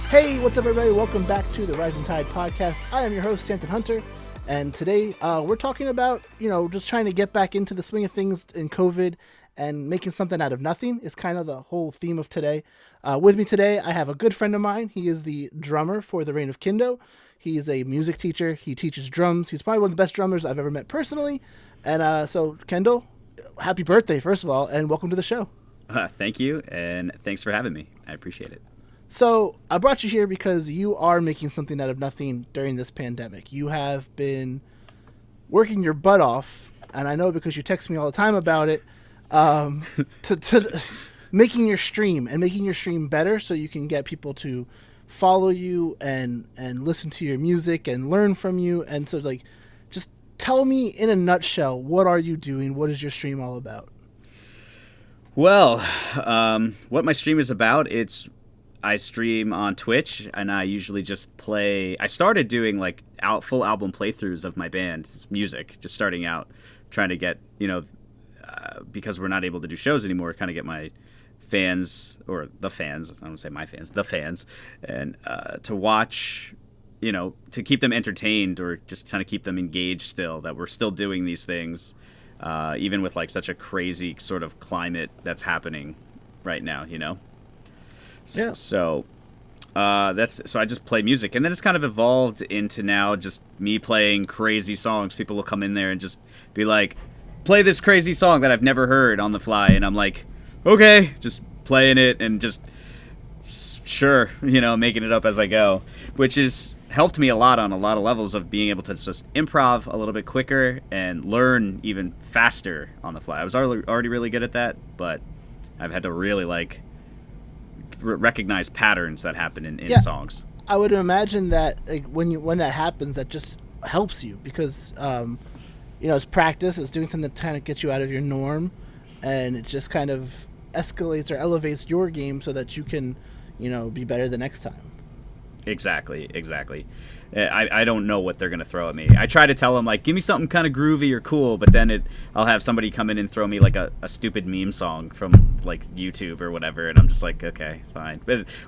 Hey, what's up, everybody? Welcome back to the Rising Tide podcast. I am your host, Stanton Hunter, and today we're talking about, just trying to get back into the swing of things in COVID and making something out of nothing is kind of the whole theme of today. With me today, I have a good friend of mine. He is the drummer for the Reign of Kindo. He is a music teacher. He teaches drums. He's probably one of the best drummers I've ever met personally. And so, Kendall, happy birthday, first of all, and welcome to the show. Thank you, and thanks for having me. I appreciate it. So I brought you here because you are making something out of nothing during this pandemic. You have been working your butt off, and I know because you text me all the time about it, to making your stream and making your stream better so you can get people to follow you and listen to your music and learn from you. And so, just tell me in a nutshell, what are you doing? What is your stream all about? Well, what my stream is about, I stream on Twitch, and I usually just play. I started doing full album playthroughs of my band's music, just starting out, trying to get, because we're not able to do shows anymore, kind of get my fans, or the fans, I don't say my fans, the fans, and to watch, to keep them entertained or just kind of keep them engaged still, that we're still doing these things, even with such a crazy sort of climate that's happening right now, Yeah. So I just play music, and then it's kind of evolved into now just me playing crazy songs. People will come in there and just be like, play this crazy song that I've never heard on the fly, and I'm like, okay, just playing it and just sure, making it up as I go, which has helped me a lot on a lot of levels of being able to just improv a little bit quicker and learn even faster on the fly. I was already really good at that, but I've had to really recognize patterns that happen in songs. I would imagine that when that happens, that just helps you because it's practice. It's doing something to kind of get you out of your norm, and it just kind of escalates or elevates your game so that you can be better the next time. Exactly. I don't know what they're going to throw at me. I try to tell them, give me something kind of groovy or cool, but then I'll have somebody come in and throw me a stupid meme song from YouTube or whatever, and I'm just like, okay, fine.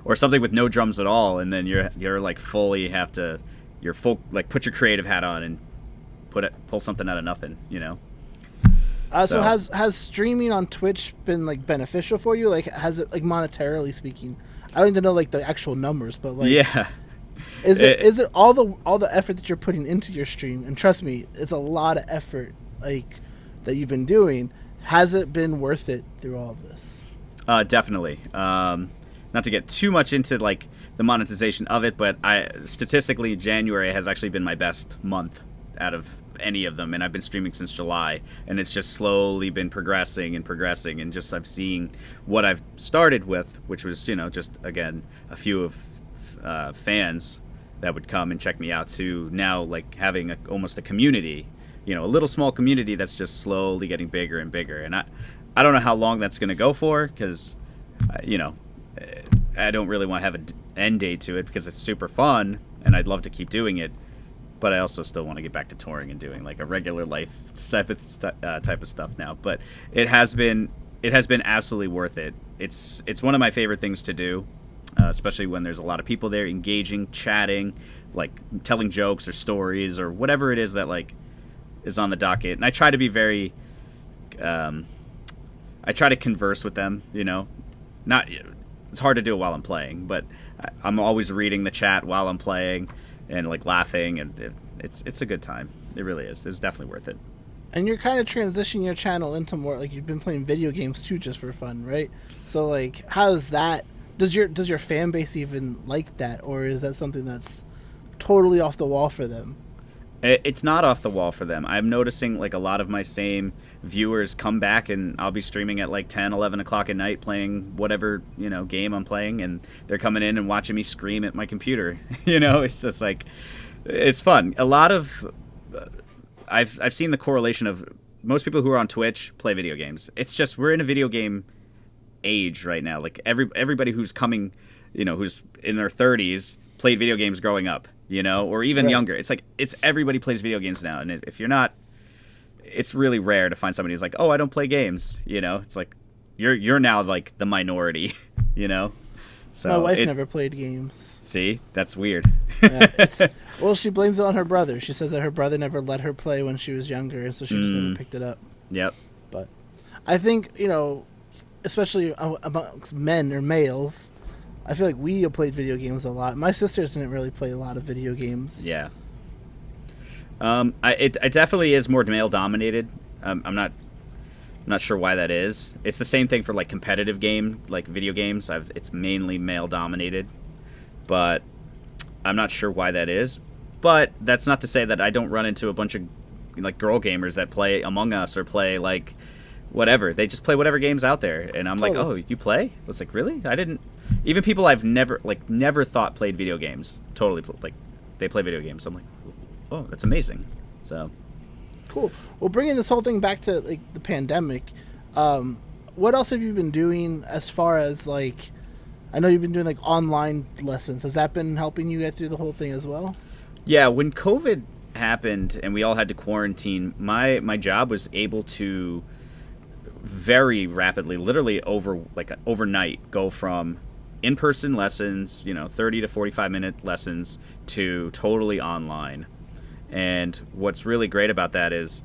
Or something with no drums at all, and then you're fully have to, put your creative hat on and pull something out of nothing, So has streaming on Twitch been beneficial for you? Has it monetarily speaking? I don't even know the actual numbers, but yeah. Is it all the effort that you're putting into your stream? And trust me, it's a lot of effort that you've been doing. Has it been worth it through all of this? Definitely. Not to get too much into the monetization of it, but statistically January has actually been my best month out of any of them, and I've been streaming since July, and it's just slowly been progressing, and just I've seen what I've started with, which was just again a few of fans that would come and check me out, to now having almost a community, a little small community that's just slowly getting bigger and bigger. And I don't know how long that's going to go for, because I don't really want to have an end date to it, because it's super fun and I'd love to keep doing it, but I also still want to get back to touring and doing a regular life type of stuff now. But it has been absolutely worth it. It's one of my favorite things to do. Especially when there's a lot of people there engaging, chatting, telling jokes or stories or whatever it is that is on the docket. And I try to be very, I try to converse with them, not, it's hard to do it while I'm playing, but I'm always reading the chat while I'm playing and laughing, and it's a good time. It really is. It's definitely worth it. And you're kind of transitioning your channel into more you've been playing video games too, just for fun, right? So how's that? Does your fan base even like that, or is that something that's totally off the wall for them? It's not off the wall for them. I'm noticing a lot of my same viewers come back, and I'll be streaming at 10, 11 o'clock at night playing whatever game I'm playing, and they're coming in and watching me scream at my computer. It's fun. A lot of I've seen the correlation of most people who are on Twitch play video games. It's just we're in a video game age right now. Everybody who's coming, who's in their 30s played video games growing up, or even younger. It's everybody plays video games now, and if you're not, it's really rare to find somebody who's like, oh, I don't play games. It's you're now the minority. So My wife never played games. See, that's weird. Well, she blames it on her brother. She says that her brother never let her play when she was younger, and so she just never picked it up. Yep. But I think, especially amongst men or males, I feel like we have played video games a lot. My sisters didn't really play a lot of video games. Yeah. It definitely is more male dominated. I'm not sure why that is. It's the same thing for like competitive game, like video games. It's mainly male dominated, but I'm not sure why that is. But that's not to say that I don't run into a bunch of like girl gamers that play Among Us or play like whatever. They just play whatever games out there, and I'm like, oh, you play? It's like, really? I didn't. Even people I've never thought played video games totally they play video games. So I'm like, oh, that's amazing. So cool. Well, bringing this whole thing back to like the pandemic, what else have you been doing as far as like? I know you've been doing like online lessons. Has that been helping you get through the whole thing as well? Yeah, when COVID happened and we all had to quarantine, my job was able to very rapidly, literally overnight, go from in-person lessons, 30 to 45-minute lessons, to totally online. And what's really great about that is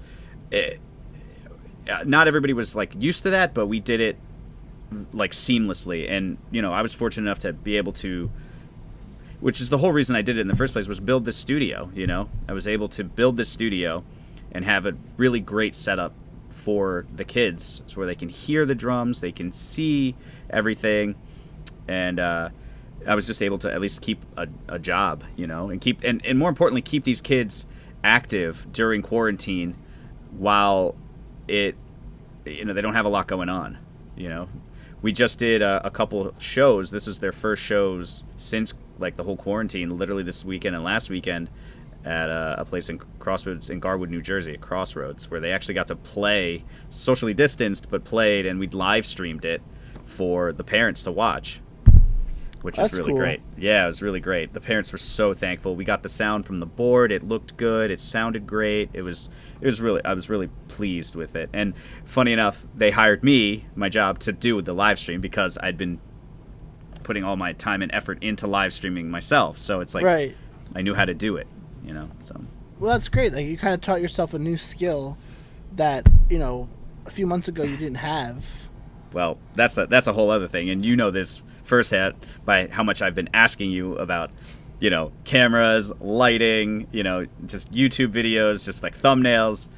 not everybody was like used to that, but we did it like seamlessly. And I was fortunate enough to be able to, which is the whole reason I did it in the first place, was build this studio. I was able to build this studio and have a really great setup for the kids, so where they can hear the drums, they can see everything, and I was just able to at least keep a job, and keep and more importantly, keep these kids active during quarantine while they don't have a lot going on. We just did a couple shows. This is their first shows since like the whole quarantine, literally this weekend and last weekend, at a place in Crossroads in Garwood, New Jersey, at Crossroads, where they actually got to play, socially distanced, but played, and we live streamed it for the parents to watch, which is really great. Yeah, it was really great. The parents were so thankful. We got the sound from the board. It looked good. It sounded great. I was really pleased with it. And funny enough, they hired me, my job, to do the live stream because I'd been putting all my time and effort into live streaming myself. So it's like, right. I knew how to do it. So. Well, that's great. Like, you kind of taught yourself a new skill that a few months ago you didn't have. Well, that's a whole other thing, and this firsthand by how much I've been asking you about, cameras, lighting, just YouTube videos, just like thumbnails.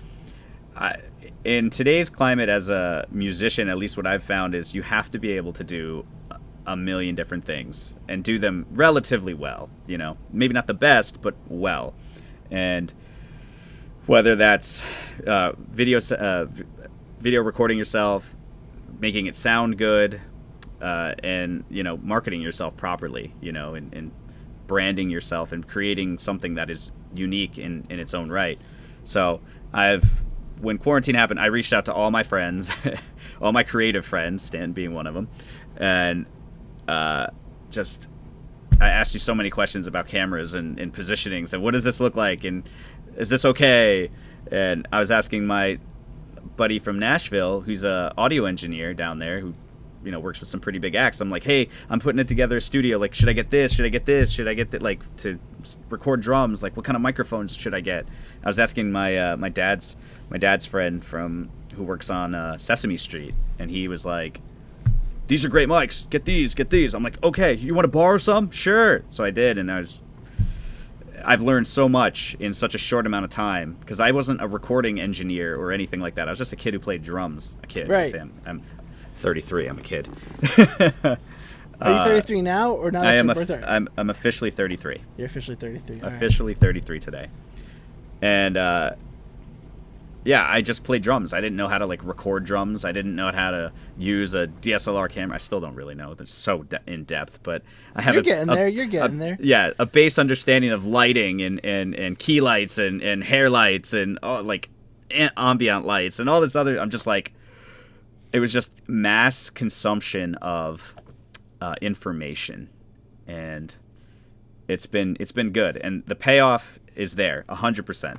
In today's climate, as a musician, at least what I've found is you have to be able to do a million different things and do them relatively well, maybe not the best, but well. And whether that's video recording yourself, making it sound good, and marketing yourself properly, and branding yourself and creating something that is unique in its own right. So when quarantine happened, I reached out to all my friends, all my creative friends, Stan being one of them, and I asked you so many questions about cameras and positionings and what does this look like and is this okay? And I was asking my buddy from Nashville, who's a audio engineer down there, who works with some pretty big acts. I'm like, hey, I'm putting it together a studio. Like, should I get this? Should I get this? Should I get that? Like, to record drums? Like, what kind of microphones should I get? I was asking my dad's friend who works on Sesame Street, and he was like, these are great mics. Get these. I'm like, okay, you want to borrow some? Sure. So I did, and I've learned so much in such a short amount of time because I wasn't a recording engineer or anything like that. I was just a kid who played drums. A kid. Right. I'm 33. I'm a kid. Are you 33 now, or now that's your birthday? I'm officially 33. You're officially 33. Officially 33 today. And yeah, I just played drums. I didn't know how to record drums. I didn't know how to use a DSLR camera. I still don't really know. It's so in depth, but I have You're getting there. Yeah, a base understanding of lighting and key lights and hair lights and ambient lights and all this other. I'm just like, it was just mass consumption of information, and it's been good, and the payoff is there 100%.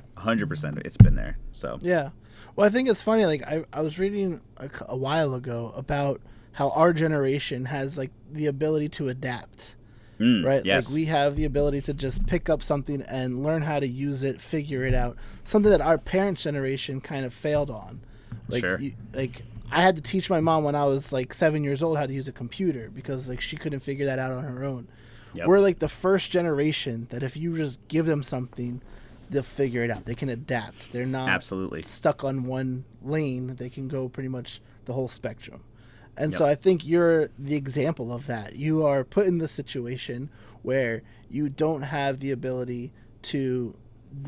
It's been there. So yeah. Well, I think it's funny. Like I was reading a while ago about how our generation has like the ability to adapt. Right? Yes. Like we have the ability to just pick up something and learn how to use it, figure it out. Something that our parents' generation kind of failed on. Like, Sure. Like I had to teach my mom when I was like 7 years old how to use a computer because like she couldn't figure that out on her own. Yep. We're like the first generation that if you just give them something, they'll figure it out. They can adapt. They're not Absolutely stuck on one lane. They can go pretty much the whole spectrum. And Yep. so I think you're the example of that. You are put in this situation where you don't have the ability to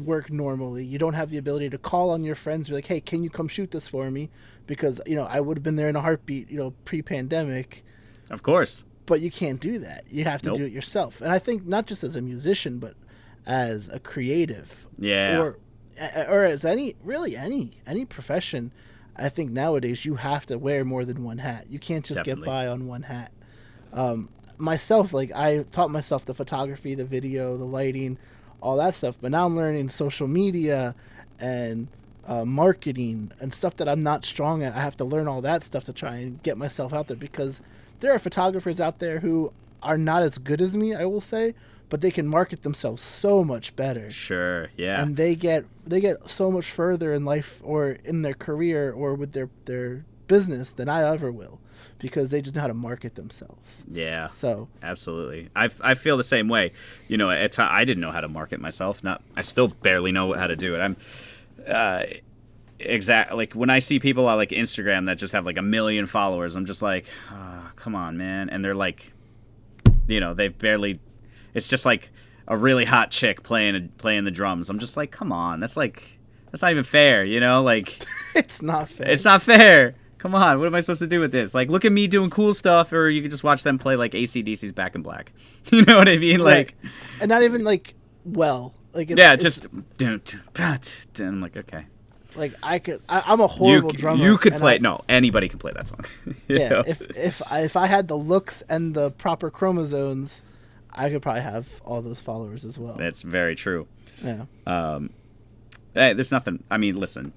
work normally. You don't have the ability to call on your friends and be like, hey, can you come shoot this for me? Because, I would have been there in a heartbeat, pre-pandemic. Of course. But you can't do that. You have to Nope. do it yourself. And I think not just as a musician, but as a creative. Yeah. Or as any profession. I think nowadays you have to wear more than one hat. You can't just Definitely. get by on one hat. Myself, like I taught myself the photography, the video, the lighting, all that stuff. But now I'm learning social media and marketing and stuff that I'm not strong at. I have to learn all that stuff to try and get myself out there because there are photographers out there who are not as good as me, I will say, but they can market themselves so much better. Sure. Yeah. And they get so much further in life or in their career or with their business than I ever will because they just know how to market themselves. Yeah. So absolutely. I feel the same way. I didn't know how to market myself. I still barely know how to do it. I'm like when I see people on like Instagram that just have like 1 million followers, I'm just like, oh, come on, man. And they're like, they've barely. It's just like a really hot chick playing the drums. I'm just like, come on, that's not even fair, Like it's not fair. It's not fair. Come on, what am I supposed to do with this? Like, look at me doing cool stuff, or you can just watch them play like AC/DC's Back in Black. You know what I mean? Like, right. And not even like like I'm like, okay. Like I'm a horrible drummer. You could play. No, anybody can play that song. Yeah. Know? If I had the looks and the proper chromosomes, I could probably have all those followers as well. That's very true. Yeah. Hey, there's nothing. I mean, listen.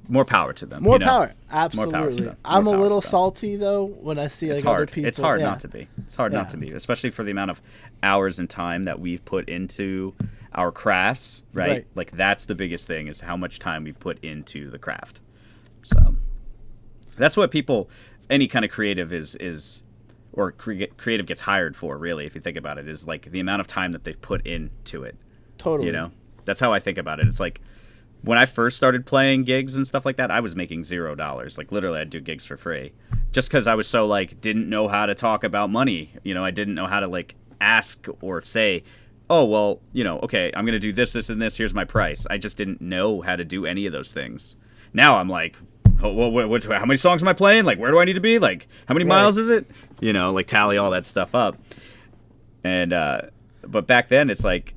More power to them. More power. Absolutely. More power to them. I'm a little salty though when I see like other people. It's hard not to be. It's hard not to be, especially for the amount of hours and time that we've put into our crafts, right? Like that's the biggest thing is how much time we put into the craft. So that's what any kind of creative is or creative gets hired for, really, if you think about it, is like the amount of time that they've put into it. Totally. That's how I think about it. It's like when I first started playing gigs and stuff like that, I was making $0. Like literally I'd do gigs for free just because I was so like didn't know how to talk about money. I didn't know how to like ask or say, oh, well, okay, I'm going to do this, this, and this. Here's my price. I just didn't know how to do any of those things. Now I'm like, oh, well, how many songs am I playing? Like, where do I need to be? Like, how many miles is it? Like tally all that stuff up. And, but back then it's like,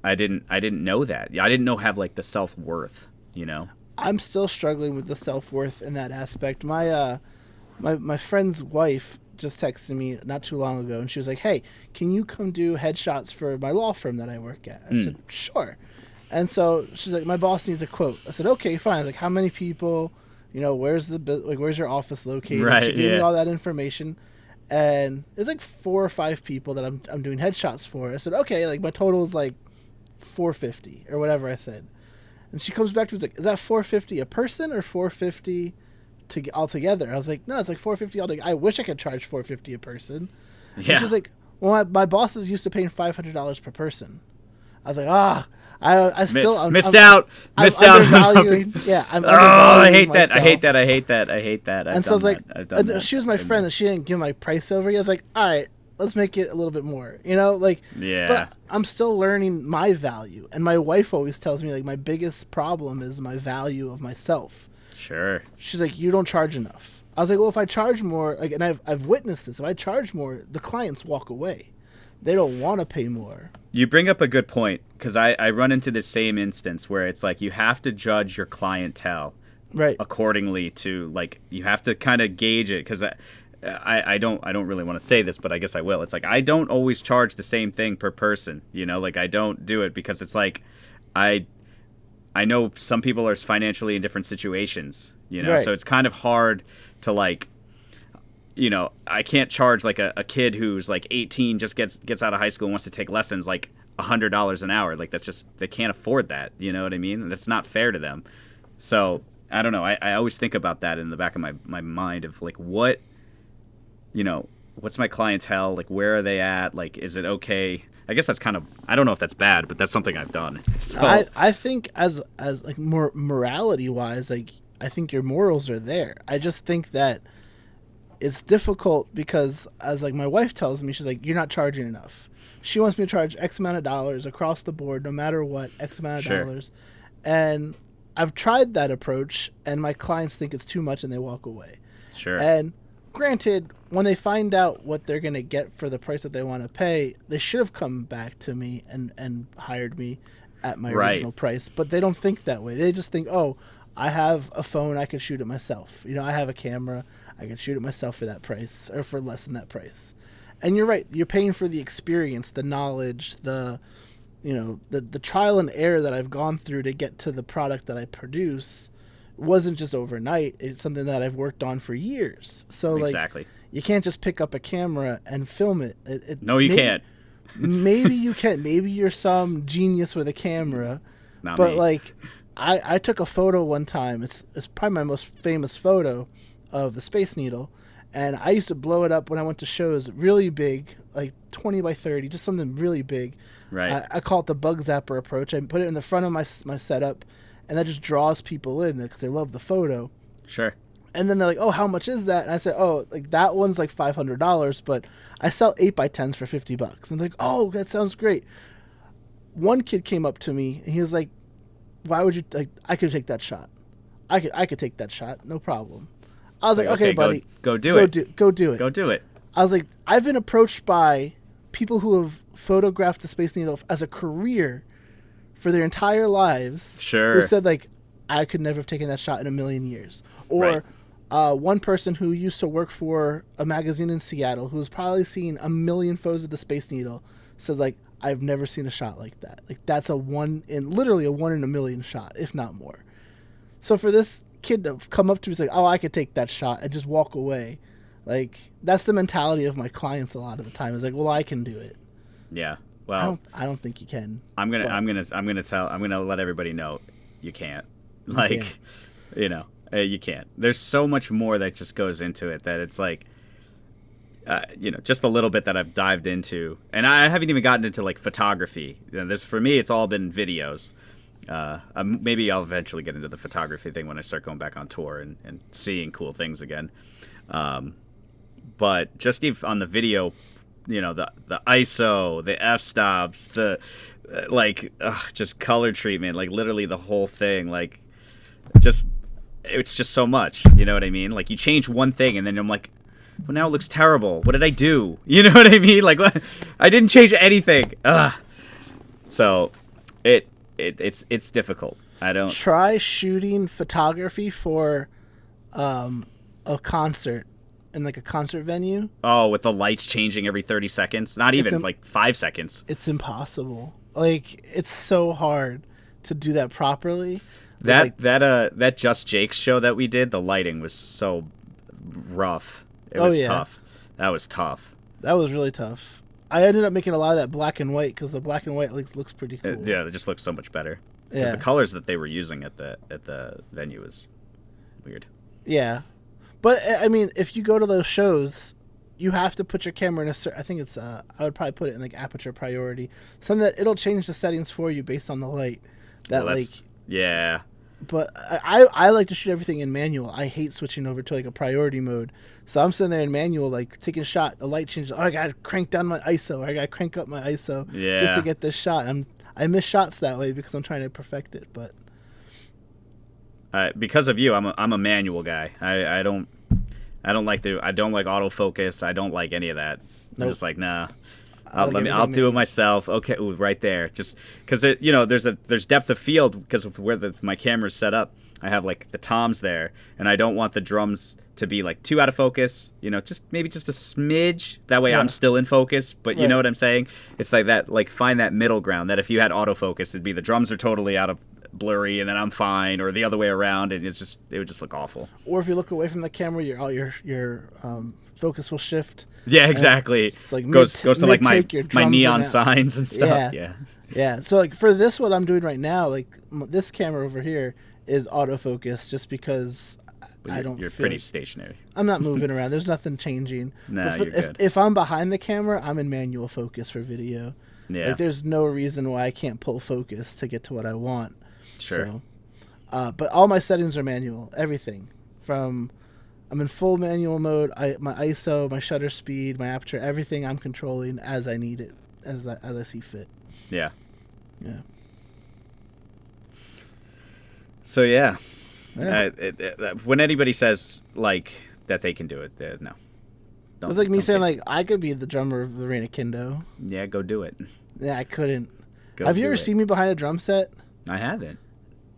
I didn't know that. I didn't know have like the self-worth, I'm still struggling with the self-worth in that aspect. My friend's wife just texted me not too long ago and she was like, hey, can you come do headshots for my law firm that I work at? I said, sure. And so she's like, my boss needs a quote. I said, okay, fine. I was like, how many people, where's your office located? Right, she gave me all that information. And it's like 4 or 5 people that I'm doing headshots for. I said, okay, like my total is like $450 or whatever I said. And she comes back to me and is like, is that $450 a person or $450 altogether? I was like, no, it's like $450 altogether. I wish I could charge $450 a person. Yeah. And she's like, well, my boss is used to paying $500 per person. I was like, I still missed out. I'm undervaluing. Yeah, I'm undervaluing myself. I hate that. And so I was like, she was my friend, and she didn't give my price over. I was like, all right, let's make it a little bit more, Yeah. But I'm still learning my value, and my wife always tells me like my biggest problem is my value of myself. Sure. She's like, you don't charge enough. I was like, well, if I charge more, like, and I've witnessed this. If I charge more, the clients walk away. They don't want to pay more. You bring up a good point because I run into this same instance where it's like you have to judge your clientele accordingly to like you have to kind of gauge it because I don't really want to say this, but I guess I will. It's like I don't always charge the same thing per person, like I don't do it because it's like I know some people are financially in different situations, so it's kind of hard to like I can't charge like a kid who's like 18, just gets out of high school and wants to take lessons like $100 an hour. Like that's just, they can't afford that. You know what I mean? That's not fair to them. So I don't know. I always think about that in the back of my mind of like, what's my clientele? Like, where are they at? Like, is it okay? I guess that's kind of, I don't know if that's bad, but that's something I've done. So I think as like more morality wise, like I think your morals are there. I just think that it's difficult because, as like my wife tells me, she's like, you're not charging enough. She wants me to charge X amount of dollars across the board, no matter what, X amount of Sure. dollars. And I've tried that approach, and my clients think it's too much and they walk away. Sure. And granted, when they find out what they're going to get for the price that they want to pay, they should have come back to me and hired me at my Right. original price. But they don't think that way. They just think, oh, I have a phone, I can shoot it myself. I have a camera, I can shoot it myself for that price or for less than that price. And you're right. You're paying for the experience, the knowledge, the trial and error that I've gone through to get to the product that I produce wasn't just overnight. It's something that I've worked on for years. So Exactly. you can't just pick up a camera and film it. No, you can't. Maybe you can. Maybe you're some genius with a camera. Not but me. like, I took a photo one time. It's probably my most famous photo of the Space Needle. And I used to blow it up when I went to shows really big, like 20 by 30, just something really big. Right. I call it the bug zapper approach. I put it in the front of my setup, and that just draws people in because they love the photo. Sure. And then they're like, oh, how much is that? And I said, oh, like that one's like $500, but I sell 8x10s for $50. And they're like, oh, that sounds great. One kid came up to me, and he was like, why would you, like, I could take that shot. I could take that shot, no problem. I was like, okay, buddy. Go do it. Go do it. Go do it. I was like, I've been approached by people who have photographed the Space Needle as a career for their entire lives. Sure. Who said, like, I could never have taken that shot in a million years. Or one person who used to work for a magazine in Seattle who's probably seen a million photos of the Space Needle said, like, I've never seen a shot like that. Like, that's literally a 1 in a million shot, if not more. So for this kid to come up to me and say, oh, I could take that shot and just walk away, like, that's the mentality of my clients a lot of the time. It's like, well, I can do it. Yeah. Well, I don't think you can. I'm gonna let everybody know you can't. Like, you can't. There's so much more that just goes into it that it's like, just a little bit that I've dived into, and I haven't even gotten into like photography. This for me, it's all been videos. Maybe I'll eventually get into the photography thing when I start going back on tour and seeing cool things again. But just even on the video, the ISO, the f-stops, the just color treatment, like literally the whole thing, like it's just so much. You know what I mean? Like you change one thing and then I'm like, well, now it looks terrible. What did I do? You know what I mean? Like what? I didn't change anything. So it's difficult. I don't try shooting photography for a concert in like a concert venue. Oh, with the lights changing every 30 seconds? Not even like 5 seconds. It's impossible. Like it's so hard to do that properly. That Just Jake's show that we did, the lighting was so rough. It was tough. That was tough. That was really tough. I ended up making a lot of that black and white because the black and white looks pretty cool. It just looks so much better. Because the colors that they were using at the venue was weird. Yeah. But, I mean, if you go to those shows, you have to put your camera in a certain... I think it's... I would probably put it in, like, aperture priority. Something that it'll change the settings for you based on the light. Yeah. But I like to shoot everything in manual. I hate switching over to, like, a priority mode. So I'm sitting there in manual, like, taking a shot. The light changes. Oh, I got to crank down my ISO. Or I got to crank up my ISO just to get this shot. I miss shots that way because I'm trying to perfect it, but... Because of you, I'm a manual guy. I don't like autofocus. I don't like any of that. Nope. I'm just like, nah. I'll do it myself. Okay, ooh, right there. Just because there's depth of field because of where my camera's set up. I have like the toms there, and I don't want the drums to be like too out of focus. Just maybe just a smidge. That way I'm still in focus. But you know what I'm saying? It's like that. Like find that middle ground. That if you had autofocus, it'd be the drums are totally out of blurry and then I'm fine, or the other way around, and it would just look awful. Or if you look away from the camera, your focus will shift. Yeah, exactly. It's like goes to like my neon out. signs and stuff. Yeah. So like for this, what I'm doing right now, like this camera over here is autofocus, just because you're pretty stationary. I'm not moving around. There's nothing changing. No, you're good. If I'm behind the camera, I'm in manual focus for video. Yeah. Like there's no reason why I can't pull focus to get to what I want. Sure. So, but all my settings are manual. Everything I'm in full manual mode. My ISO, my shutter speed, my aperture, everything I'm controlling as I need it, as I see fit. Yeah. Yeah. So yeah. When anybody says like that they can do it, no. It's like me saying like I could be the drummer of the Reign of Kendo. Yeah, go do it. Yeah, I couldn't. Have you ever seen me behind a drum set? I haven't.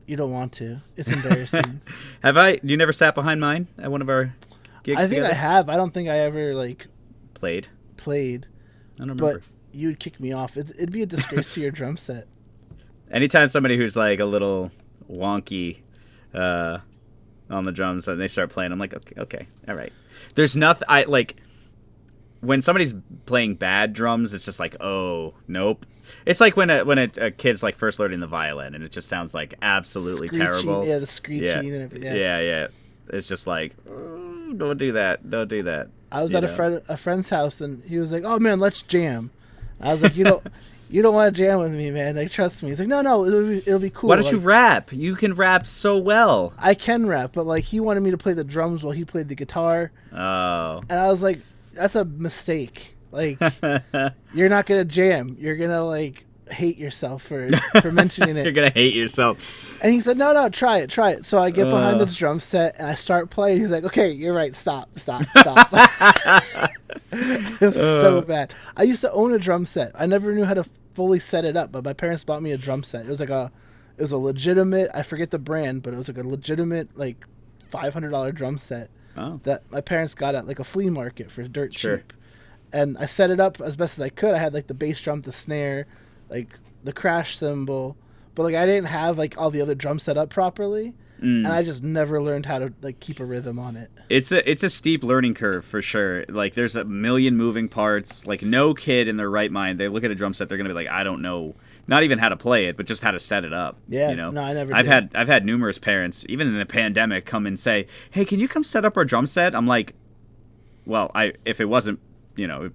You don't want to. It's embarrassing. Have I? You never sat behind mine at one of our gigs? I think together? I have. I don't think I ever like played. I don't remember. But you'd kick me off. It'd be a disgrace to your drum set. Anytime somebody who's like a little wonky on the drums and they start playing, I'm like, okay, all right. There's nothing. I like when somebody's playing bad drums. It's just like, oh, nope. It's like when a kid's like first learning the violin and it just sounds like absolutely terrible. Yeah, the screeching and everything. Yeah. It's just like, don't do that. Don't do that. I was at a friend's house and he was like, "Oh man, let's jam." I was like, "You don't want to jam with me, man. Like, trust me." He's like, "No, it'll be cool." Why don't you rap? You can rap so well. I can rap, but like he wanted me to play the drums while he played the guitar. Oh. And I was like, "That's a mistake. Like, you're not gonna jam. You're gonna like hate yourself for mentioning it. You're gonna hate yourself." And he said, "No, try it." So I get behind this drum set and I start playing. He's like, "Okay, you're right. Stop." It was so bad. I used to own a drum set. I never knew how to fully set it up, but my parents bought me a drum set. It was a legitimate. I forget the brand, but it was like a legitimate like $500 drum set that my parents got at like a flea market for dirt cheap. And I set it up as best as I could. I had like the bass drum, the snare, like the crash cymbal, but like I didn't have like all the other drums set up properly, and I just never learned how to like keep a rhythm on it. It's a steep learning curve for sure. Like there's a million moving parts. Like no kid in their right mind, they look at a drum set, they're gonna be like, I don't know, not even how to play it, but just how to set it up. Yeah, you know. No, I never. I've had numerous parents, even in the pandemic, come and say, "Hey, can you come set up our drum set?" I'm like, well, if it wasn't,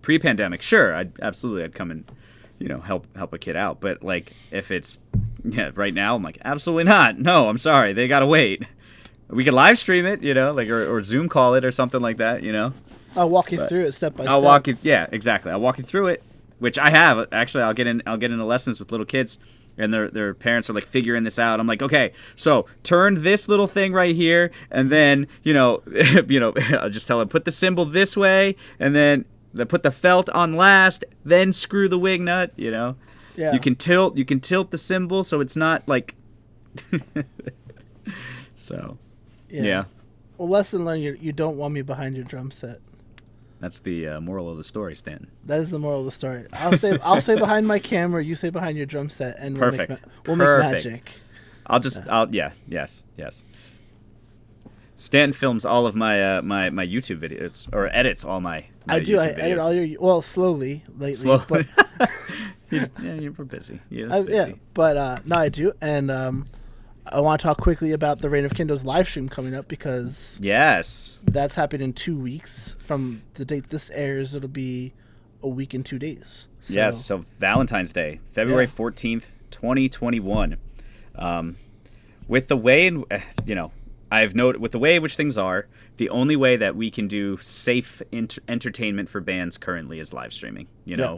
pre-pandemic, sure, I'd come and, help a kid out. But like, if it's, right now, I'm like, absolutely not. No, I'm sorry. They gotta wait. We could live stream it, like, or Zoom call it or something like that, I'll walk you through it step by step. I'll walk you. Yeah, exactly. I'll walk you through it, which I have. Actually, I'll get into lessons with little kids. And their parents are like figuring this out. I'm like, okay, so turn this little thing right here, and then I'll just tell them put the cymbal this way, and then put the felt on last, then screw the wing nut. Yeah. You can tilt the cymbal so it's not like. So. Yeah. Well, lesson learned. You don't want me behind your drum set. That's the moral of the story, Stanton. That is the moral of the story. I'll stay behind my camera. You stay behind your drum set, and we'll make magic. Yes. Stanton films all of my my YouTube videos, or edits all my I do. YouTube I videos. edit all your slowly lately. Slowly. But we're busy. Yeah, busy. Yeah, but no, I do, and I want to talk quickly about the Reign of Kendo's live stream coming up because that's happening in 2 weeks from the date this airs. It'll be a week and 2 days. So Valentine's Day, February 14th, 2021. With the way I've noted with the way in which things are, the only way that we can do safe entertainment for bands currently is live streaming,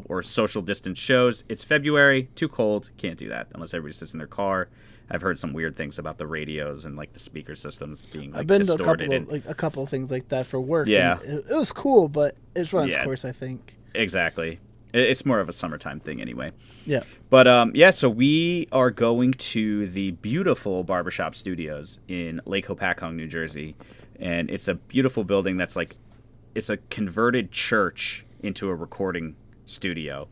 or social distance shows. It's February, too cold, can't do that unless everybody sits in their car. I've heard some weird things about the radios and like the speaker systems being like distorted. I've been to a couple of things like that for work. Yeah, it was cool, but it's run its course, I think. Exactly. It's more of a summertime thing anyway. Yeah. But so we are going to the beautiful Barbershop Studios in Lake Hopatcong, New Jersey, and it's a beautiful building that's like it's a converted church into a recording studio,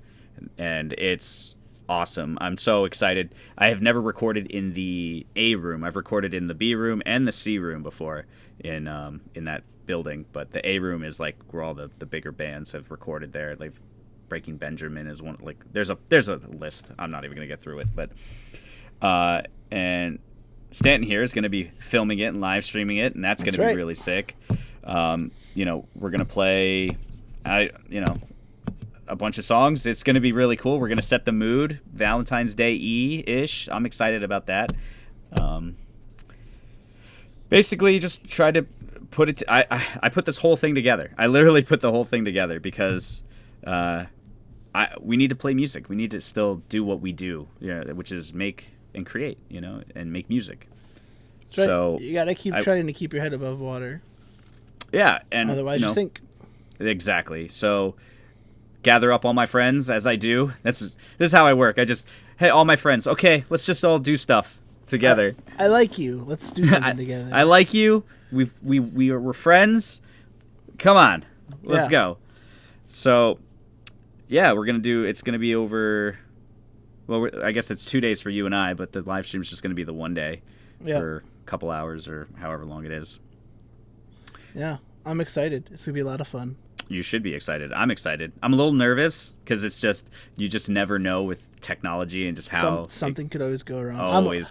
and it's awesome. I'm so excited. I have never recorded in the A room. I've recorded in the B room and the C room before in that building, but the A room is like where all the bigger bands have recorded there. Like Breaking Benjamin is one. Like there's a list. I'm not even gonna get through it, but and Stanton here is gonna be filming it and live streaming it, and that's gonna be really sick. You know, we're gonna play, a bunch of songs. It's gonna be really cool. We're gonna set the mood, Valentine's Day-ish. I'm excited about that. Basically, just try to put it. I put this whole thing together. I literally put the whole thing together because we need to play music. We need to still do what we do, which is make and create, and make music. Right. So you gotta keep trying to keep your head above water. Yeah, and otherwise you sink. Exactly. So gather up all my friends as I do. This is how I work. Hey, all my friends. Okay, let's just all do stuff together. I like you. Let's do something together. I like you. We're friends. Come on, let's go. So, yeah, it's gonna be over. Well, I guess it's 2 days for you and I, but the live stream is just gonna be the one day for a couple hours or however long it is. Yeah, I'm excited. It's gonna be a lot of fun. You should be excited. I'm excited. I'm a little nervous because you just never know with technology and just how something could always go wrong.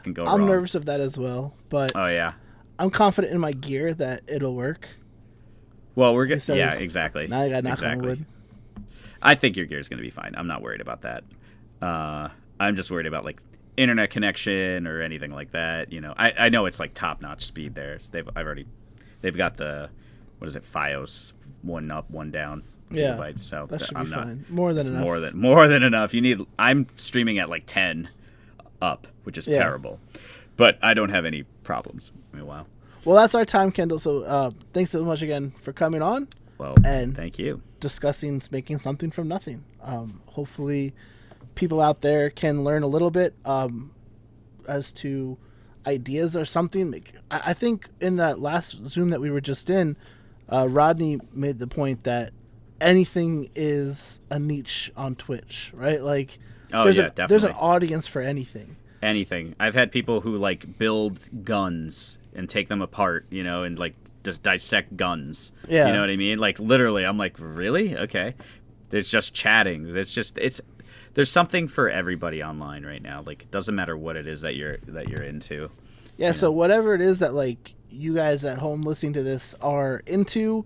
Can go wrong. I'm nervous of that as well, but I'm confident in my gear that it'll work. Well, we're good. Yeah, exactly. Now I got knock on wood. I think your gear is going to be fine. I'm not worried about that. I'm just worried about like internet connection or anything like that. I know it's like top notch speed there. They've got the FiOS 1 up, 1 down gigabytes. So that should be fine. More than enough. More than enough. I'm streaming at like 10 up, which is terrible. But I don't have any problems. Wow. Well, that's our time, Kendall. So thanks so much again for coming on. Well, and thank you. Discussing making something from nothing. Hopefully people out there can learn a little bit as to ideas or something. I think in that last Zoom that we were just in, Rodney made the point that anything is a niche on Twitch, right? Like, definitely. There's an audience for anything. Anything. I've had people who like build guns and take them apart, and like just dissect guns. Yeah. You know what I mean? Like literally, I'm like, really? Okay. There's just chatting. There's something for everybody online right now. Like, it doesn't matter what it is that you're into. Yeah. So whatever it is that like you guys at home listening to this are into,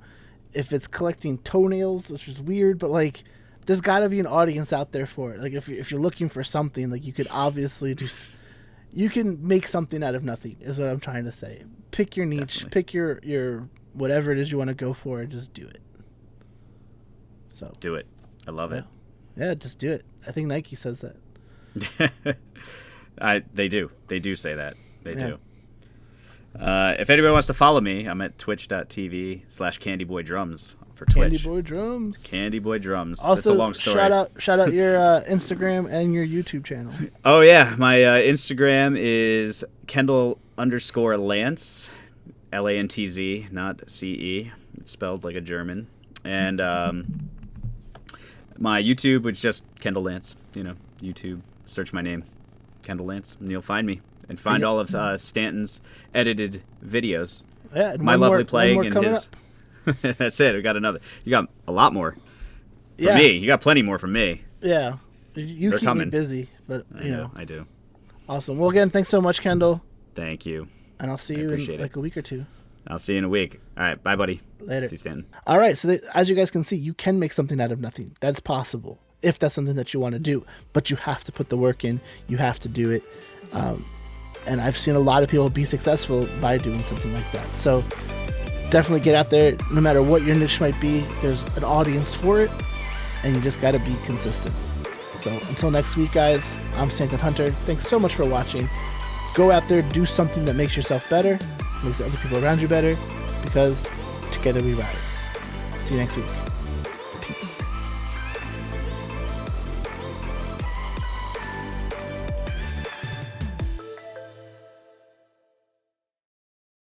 if it's collecting toenails, which is weird, but like there's got to be an audience out there for it. Like if you're looking for something, like you could obviously you can make something out of nothing is what I'm trying to say. Pick your niche, pick your whatever it is you want to go for, and just do it. So do it. I love it. Yeah, just do it. I think Nike says that. They do. They do say that. They do. If anybody wants to follow me, I'm at twitch.tv/CandyBoyDrums for Twitch. Candy Boy Drums. Also, it's a long story. Shout out your Instagram and your YouTube channel. Oh yeah, my Instagram is Kendall_Lantz, Lantz, not CE. It's spelled like a German. And my YouTube, which is just Kendall Lantz. YouTube. Search my name, Kendall Lantz, and you'll find me. And find all of Stanton's edited videos. Yeah, my lovely playing and his. That's it. We got another. You got a lot more. For me, you got plenty more from me. Yeah, They're keep me busy, but I know. I do. Awesome. Well, again, thanks so much, Kendall. Thank you. And I'll see you in like a week or two. I'll see you in a week. All right, bye, buddy. Later. See you, Stanton. All right. So as you guys can see, you can make something out of nothing. That's possible if that's something that you want to do. But you have to put the work in. You have to do it. And I've seen a lot of people be successful by doing something like that. So definitely get out there. No matter what your niche might be, there's an audience for it, and you just got to be consistent. So until next week, guys, I'm Stanton Hunter. Thanks so much for watching. Go out there, do something that makes yourself better, makes other people around you better, because together we rise. See you next week.